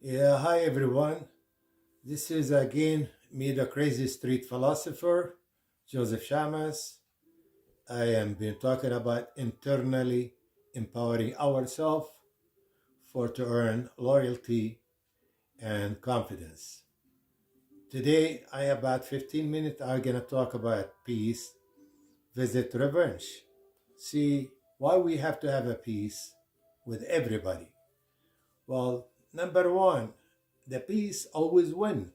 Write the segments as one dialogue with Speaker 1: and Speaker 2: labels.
Speaker 1: Yeah, hi everyone. This is again me, the crazy street philosopher, Joseph Shamas. I am been talking about internally empowering ourselves for to earn loyalty and confidence. Today, I about 15 minutes are gonna talk about peace, visit revenge. See why we have to have a peace with everybody. Well, number one, the peace always win.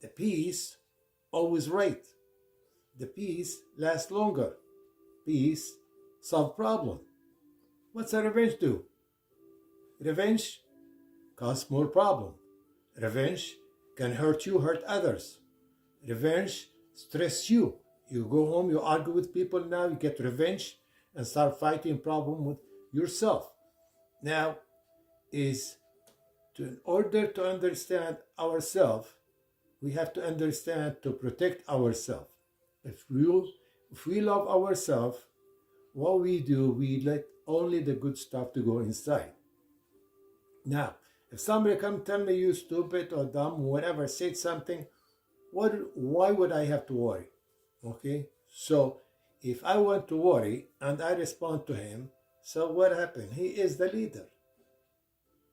Speaker 1: The peace always right. The peace lasts longer. Peace solve problem. What's a revenge do? Revenge cause more problem. Revenge can hurt you, hurt others. Revenge stress you. You go home, you argue with people now, you get revenge and start fighting problem with yourself. Now is to in order to understand ourselves, we have to understand to protect ourselves. If we if we love ourselves, what we do, we let only the good stuff to go inside. Now, if somebody come tell me you stupid or dumb, whatever, said something, why would I have to worry? Okay? So if I want to worry and I respond to him, so what happened? He is the leader.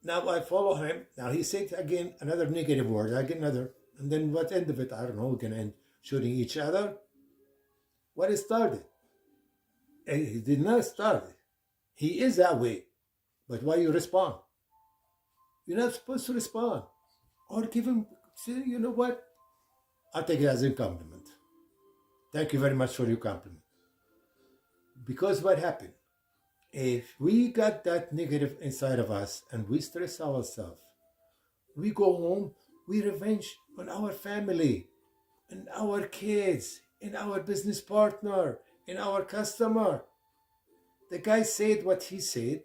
Speaker 1: Now I follow him. Now he said again another negative word, I get another, and then what end of it? I don't know, we're gonna end shooting each other. What it started? He did not start. He is that way. But why you respond? You're not supposed to respond. Or give him, say, you know what? I'll take it as a compliment. Thank you very much for your compliment. Because what happened? If we got that negative inside of us and we stress ourselves, we go home, we revenge on our family, and our kids, and our business partner, and our customer. The guy said what he said,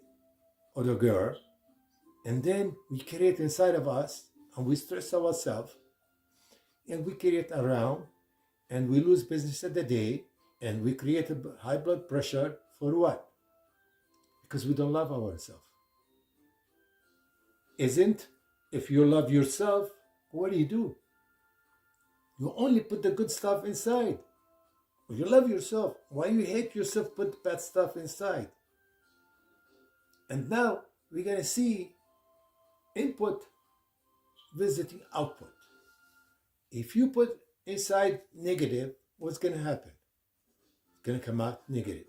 Speaker 1: or the girl, and then we create inside of us, and we stress ourselves, and we create around, and we lose business at the day, and we create a high blood pressure for what? Because we don't love ourselves. Isn't if you love yourself, what do? You only put the good stuff inside. If you love yourself, why you hate yourself, put bad stuff inside? And now we're gonna see input visiting output. If you put inside negative, what's gonna happen? It's gonna come out negative.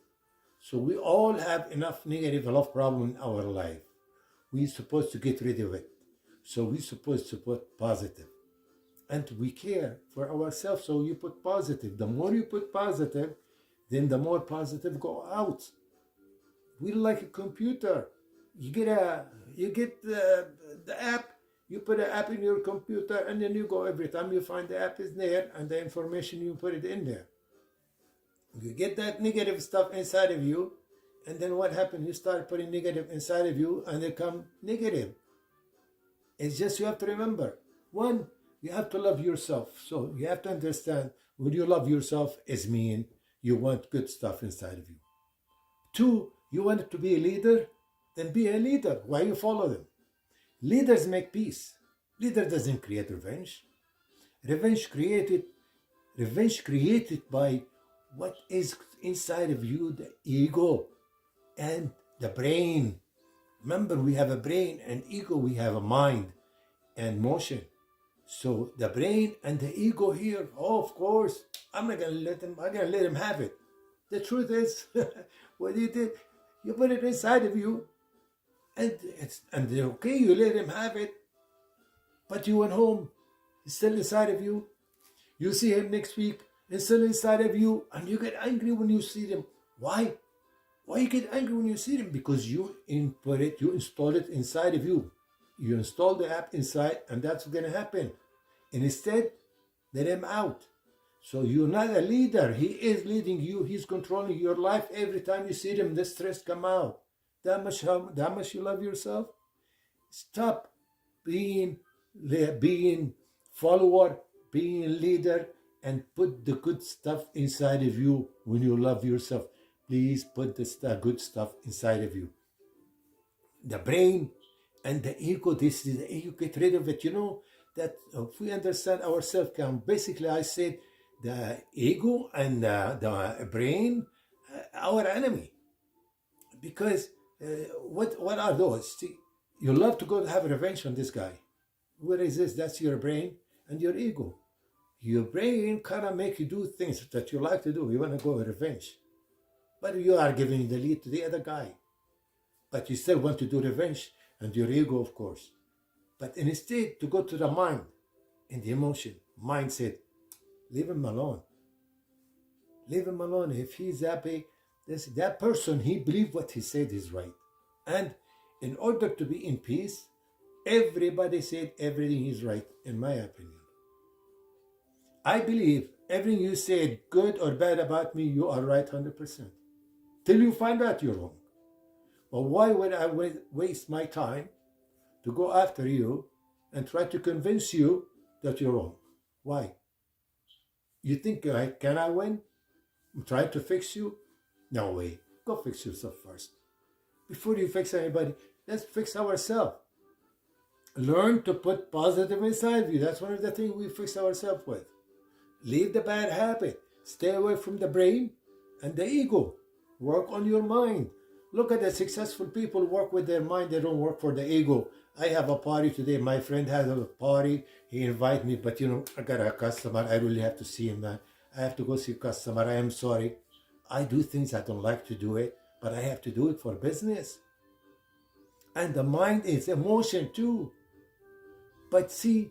Speaker 1: So we all have enough negative, enough problem in our life. We're supposed to get rid of it. So we're supposed to put positive. And we care for ourselves, so you put positive. The more you put positive, then the more positive go out. We like a computer. You get the app, you put an app in your computer, and then you go every time you find the app is there and the information you put it in there. You get that negative stuff inside of you, and then what happens? You start putting negative inside of you and they come negative. It's just you have to remember. One, you have to love yourself. So you have to understand when you love yourself is mean you want good stuff inside of you. Two, you want to be a leader, then be a leader. Why you follow them? Leaders make peace. Leader doesn't create revenge. Revenge created revenge created by what is inside of you, the ego and the brain. Remember, we have a brain and ego, we have a mind and motion. So the brain and the ego here, oh, of course, I'm gonna let him have it. The truth is, what you did, you put it inside of you, and okay, you let him have it, but you went home, it's still inside of you. You see him next week, it's still inside of you, and you get angry when you see them. Why? Why you get angry when you see them? Because you input it, you install it inside of you. You install the app inside, and that's what's gonna happen. And instead, let him out. So you're not a leader. He is leading you. He's controlling your life. Every time you see him, the stress come out. That much you love yourself. Stop being follower, being leader, and put the good stuff inside of you when you love yourself. Please put the good stuff inside of you. The brain And the ego, this is the ego, get rid of it. You know, that if we understand ourselves, can basically, I said, the ego and the brain, our enemy. Because what are those? See, you love to go have revenge on this guy. Where is this? That's your brain and your ego. Your brain kind of make you do things that you like to do. You want to go revenge. But you are giving the lead to the other guy. But you still want to do revenge, and your ego, of course. But instead, to go to the mind and the emotion, mind said, leave him alone. Leave him alone. If he's happy, that person, he believed what he said is right. And in order to be in peace, everybody said everything is right, in my opinion. I believe everything you said, good or bad about me, you are right 100%. Till you find out you're wrong. But why would I waste my time to go after you and try to convince you that you're wrong? Why? You think, can I win? I'm trying to fix you? No way. Go fix yourself first. Before you fix anybody, let's fix ourselves. Learn to put positive inside you. That's one of the things we fix ourselves with. Leave the bad habit. Stay away from the brain and the ego. Work on your mind. Look at the successful people work with their mind. They don't work for the ego. I have a party today. My friend has a party. He invited me, but I got a customer. I really have to see him, man. I have to go see a customer. I am sorry. I do things I don't like to do it, but I have to do it for business. And the mind is emotion too. But see,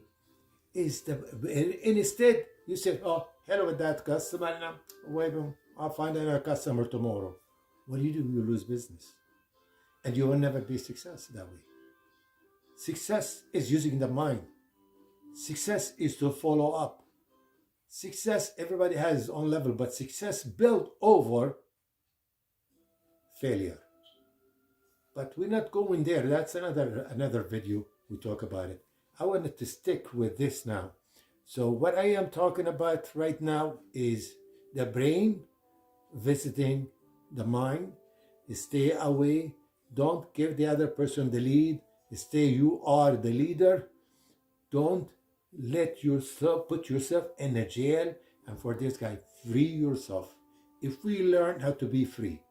Speaker 1: instead you say, oh, hello with that customer. Wait, I'll find another customer tomorrow. What do? You lose business. And you will never be successful that way. Success is using the mind. Success is to follow up. Success, everybody has his own level, but success built over failure. But we're not going there. That's another video. We talk about it. I wanted to stick with this now. So what I am talking about right now is the brain visiting the mind. Stay away. Don't give the other person the lead. Stay, you are the leader. Don't let yourself put yourself in a jail. And for this guy, free yourself. If we learn how to be free,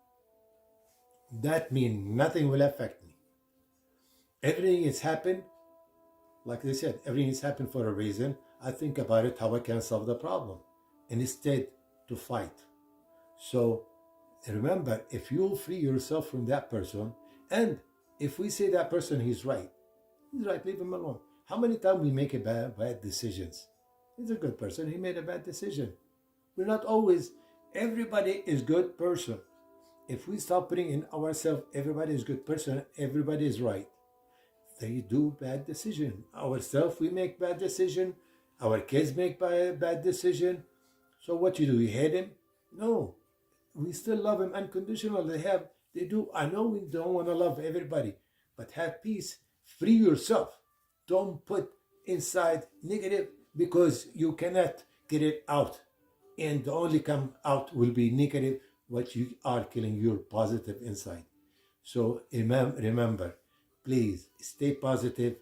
Speaker 1: that means nothing will affect me. Everything is happened, like they said, everything is happened for a reason. I think about it, how I can solve the problem, and instead to fight. So remember, if you free yourself from that person, and if we say that person he's right, leave him alone. How many times we make bad decisions? He's a good person, he made a bad decision. We're not always, everybody is good person. If we stop putting in ourselves, everybody is good person, everybody is right. They do bad decision. Ourselves, we make bad decision. Our kids make bad decision. So what you do? You hate him? No. We still love him unconditionally. They do. I know we don't want to love everybody, but have peace. Free yourself. Don't put inside negative, because you cannot get it out. And the only come out will be negative, what you are killing your positive inside. So remember, please stay positive.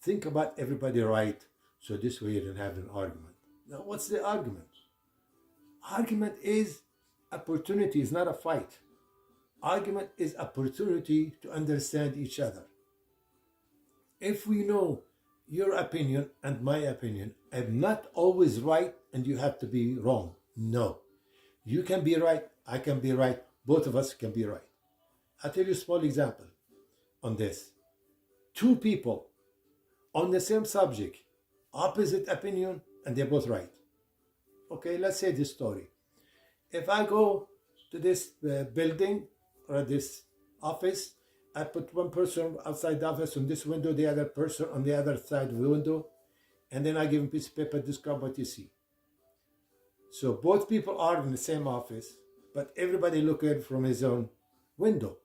Speaker 1: Think about everybody right. So this way you don't have an argument. Now, what's the argument? Argument is opportunity, is not a fight. Argument is opportunity to understand each other. If we know your opinion and my opinion, I'm not always right and you have to be wrong. No. You can be right, I can be right, both of us can be right. I'll tell you a small example on this. Two people on the same subject, opposite opinion, and they're both right. Okay, let's say this story. If I go to this building or this office, I put one person outside the office on this window, the other person on the other side of the window, and then I give him a piece of paper, describe what you see. So both people are in the same office, but everybody look at it from his own window.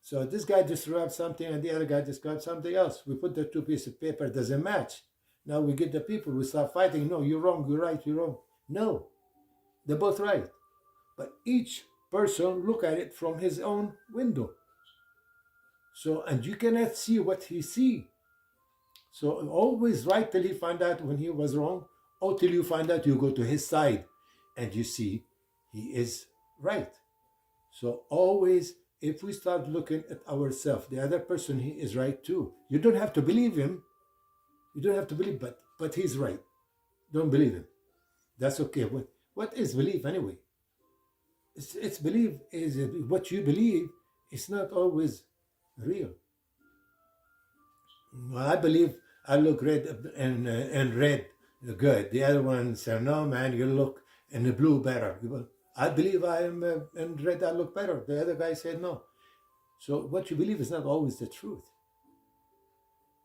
Speaker 1: So this guy described something and the other guy described something else. We put the two pieces of paper, doesn't match. Now we get the people, we start fighting. No, you're wrong, you're right, you're wrong. No, they're both right. But each person look at it from his own window. So, and you cannot see what he see. So always right till he find out when he was wrong, or till you find out you go to his side and you see he is right. So always, if we start looking at ourselves, the other person, he is right too. You don't have to believe him. You don't have to believe, but he's right. Don't believe him. That's okay. What is belief anyway? It's belief is what you believe. It's not always real. I believe I look red and red good. The other one said, "No, man, you look in the blue better." I believe I am in red. I look better. The other guy said no. So what you believe is not always the truth.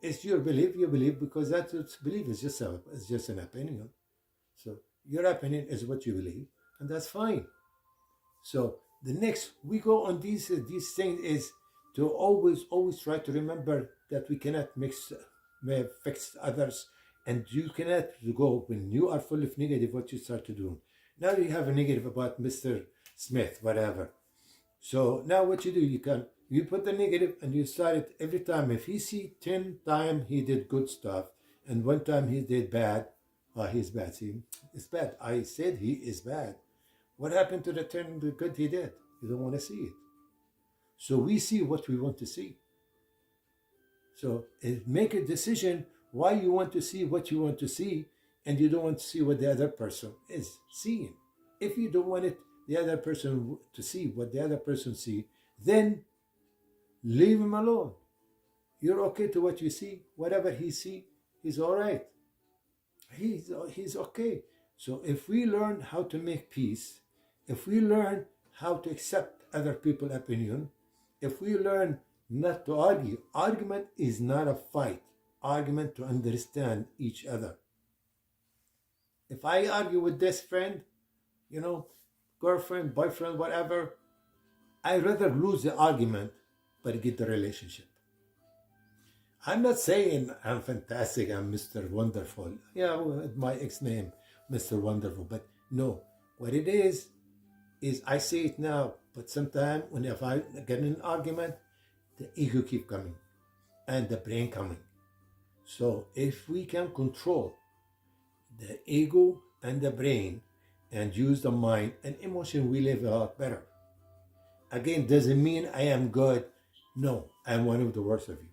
Speaker 1: It's your belief. You believe because that's what belief is. It's just an opinion. So your opinion is what you believe, and that's fine. So the next we go on these things is to always try to remember that we cannot fix others, and you cannot go when you are full of negative. What you start to do now, you have a negative about Mr. Smith, whatever. So now what you do, you put the negative and you start it every time. If he see 10 times he did good stuff and one time he did bad, he's bad. See, it's bad. I said he is bad. What happened to the 10 the good he did? You don't want to see it. So we see what we want to see. So make a decision why you want to see what you want to see, and you don't want to see what the other person is seeing. If you don't want the other person to see what the other person see, then leave him alone. You're okay to what you see. Whatever he see, he's all right. He's okay. So if we learn how to make peace, if we learn how to accept other people's opinion, if we learn not to argue, argument is not a fight. Argument to understand each other. If I argue with this friend, girlfriend, boyfriend, whatever, I'd rather lose the argument but get the relationship. I'm not saying I'm fantastic, I'm Mr. Wonderful. Yeah, my ex-name, Mr. Wonderful. But no, what it is I say it now, but sometimes if I get in an argument, the ego keep coming and the brain coming. So if we can control the ego and the brain and use the mind and emotion, we live a lot better. Again, doesn't mean I am good. No, I'm one of the worst of you.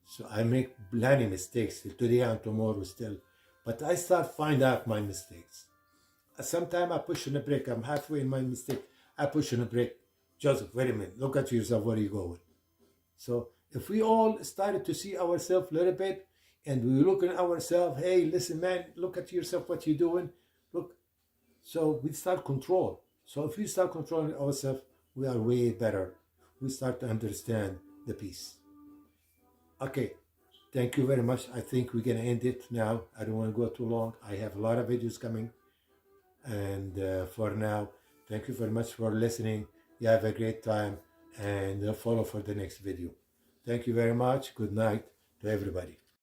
Speaker 1: So I make plenty mistakes today and tomorrow still. But I start find out my mistakes. Sometimes I push on the brake. I'm halfway in my mistake. I push on the brake. Joseph, wait a minute. Look at yourself. Where are you going? So if we all started to see ourselves a little bit, and we look at ourselves, hey, listen, man, look at yourself, what you're doing. Look. So we start control. So if we start controlling ourselves, we are way better. We start to understand the peace. Okay. Thank you very much. I think we're going to end it now. I don't want to go too long. I have a lot of videos coming. And for now, thank you very much for listening. You have a great time, and follow for the next video. Thank you very much. Good night to everybody.